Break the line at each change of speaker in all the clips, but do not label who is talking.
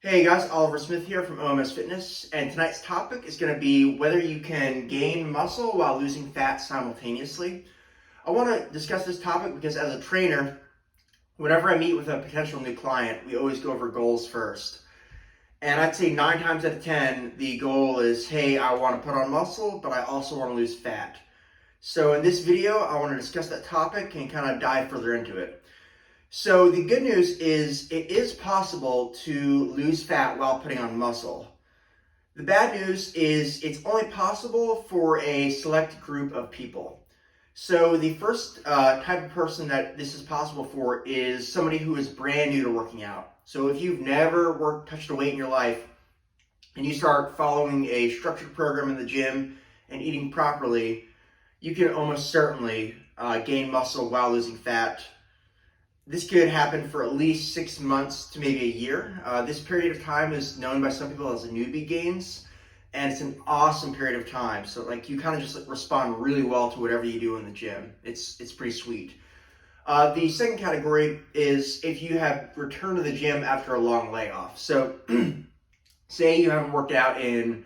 Hey guys, Oliver Smith here from OMSfitness, and tonight's topic is going to be whether you can gain muscle while losing fat simultaneously. I want to discuss this topic because as a trainer, whenever I meet with a potential new client, we always go over goals first. And I'd say 9 times out of 10, the goal is, hey, I want to put on muscle, but I also want to lose fat. So in this video, I want to discuss that topic and kind of dive further into it. So the good news is it is possible to lose fat while putting on muscle. The bad news is it's only possible for a select group of people. So the first type of person that this is possible for is somebody who is brand new to working out. So if you've never touched a weight in your life and you start following a structured program in the gym and eating properly, you can almost certainly gain muscle while losing fat. This could happen for at least 6 months to maybe a year. This period of time is known by some people as the newbie gains, and it's an awesome period of time. So like you kind of just respond really well to whatever you do in the gym. It's pretty sweet. The second category is if you have returned to the gym after a long layoff. So say you haven't worked out in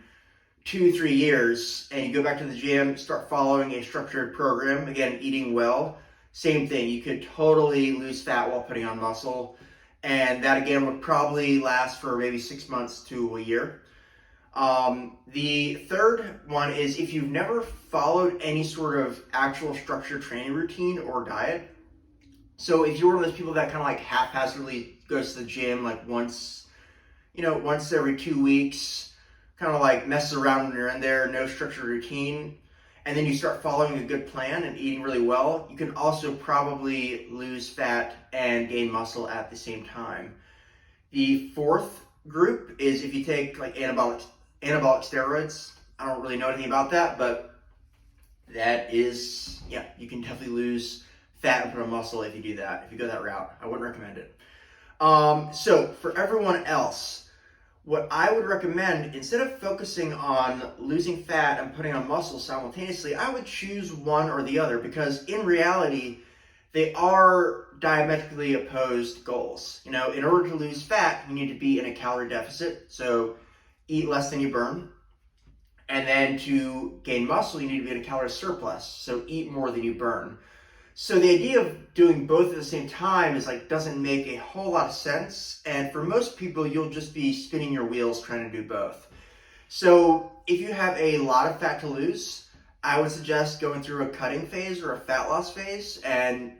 2-3 years and you go back to the gym, start following a structured program, again, eating well. Same thing, you could totally lose fat while putting on muscle, and that again would probably last for maybe 6 months to a year. The third one is if you've never followed any sort of actual structured training routine or diet. So if you're one of those people that kind of like haphazardly goes to the gym like once every 2 weeks, kind of like messes around when you're in there, no structured routine, and then you start following a good plan and eating really well, you can also probably lose fat and gain muscle at the same time. The fourth group is if you take like anabolic steroids. I don't really know anything about that, but that is, yeah, you can definitely lose fat and put on muscle if you do that, if you go that route. I wouldn't recommend it. So for everyone else, what I would recommend, instead of focusing on losing fat and putting on muscle simultaneously, I would choose one or the other, because in reality, they are diametrically opposed goals. In order to lose fat, you need to be in a calorie deficit, so eat less than you burn. And then to gain muscle, you need to be in a calorie surplus, so eat more than you burn. So the idea of doing both at the same time is doesn't make a whole lot of sense. And for most people, you'll just be spinning your wheels trying to do both. So if you have a lot of fat to lose, I would suggest going through a cutting phase or a fat loss phase and,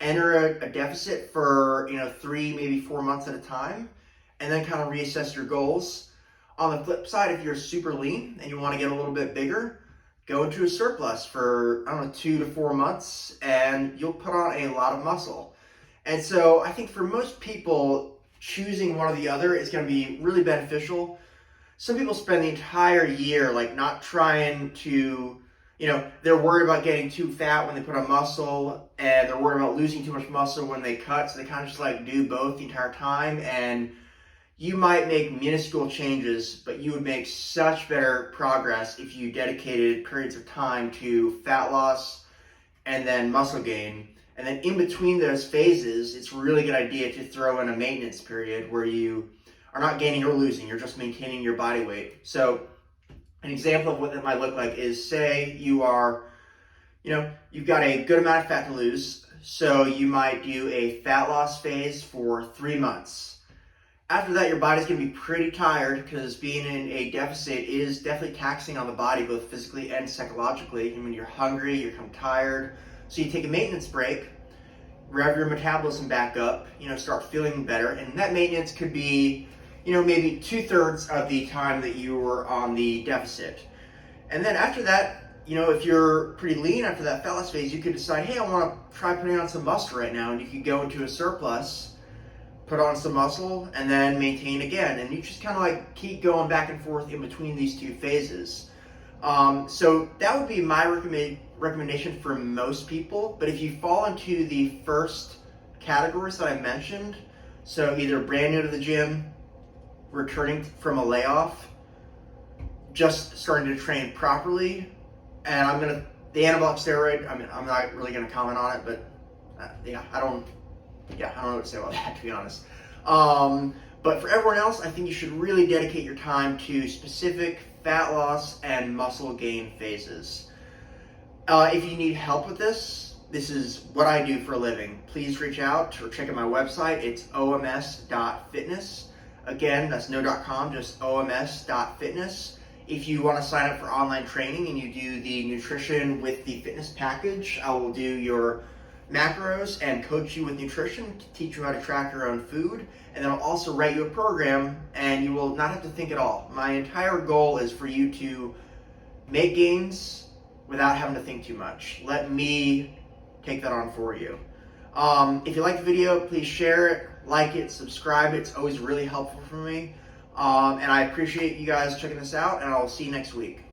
enter a deficit for, 3, maybe 4 months at a time, and then kind of reassess your goals. On the flip side, if you're super lean and you want to get a little bit bigger, go into a surplus for, 2 to 4 months, and you'll put on a lot of muscle. And so I think for most people, choosing one or the other is going to be really beneficial. Some people spend the entire year not trying to, they're worried about getting too fat when they put on muscle, and they're worried about losing too much muscle when they cut, so they kind of just do both the entire time. And you might make minuscule changes, but you would make such better progress if you dedicated periods of time to fat loss and then muscle gain. And then in between those phases, it's a really good idea to throw in a maintenance period where you are not gaining or losing, you're just maintaining your body weight. So an example of what that might look like is, say you are, you've got a good amount of fat to lose, so you might do a fat loss phase for 3 months. After that, your body's going to be pretty tired because being in a deficit is definitely taxing on the body, both physically and psychologically. When you're hungry, you're kind of tired. So you take a maintenance break, rev your metabolism back up, start feeling better. And that maintenance could be, maybe 2/3 of the time that you were on the deficit. And then after that, if you're pretty lean after that fat loss phase, you could decide, hey, I want to try putting on some muscle right now. And you could go into a surplus, put on some muscle, and then maintain again. And you just kind of keep going back and forth in between these two phases. So that would be my recommendation for most people. But if you fall into the first categories that I mentioned, so either brand new to the gym, returning from a layoff, just starting to train properly, and the anabolic steroid, I'm not really going to comment on it, but I don't know what to say about that, to be honest. But for everyone else, I think you should really dedicate your time to specific fat loss and muscle gain phases. If you need help with this, this is what I do for a living. Please reach out or check out my website. It's OMS.fitness. Again, that's no.com, just OMS.fitness. If you want to sign up for online training and you do the nutrition with the fitness package, I will do your macros and coach you with nutrition, teach you how to track your own food, and then I'll also write you a program and you will not have to think at all. My entire goal is for you to make gains without having to think too much. Let me take that on for you. If you like the video, please share it, like it, subscribe it. It's always really helpful for me. And I appreciate you guys checking this out, and I'll see you next week.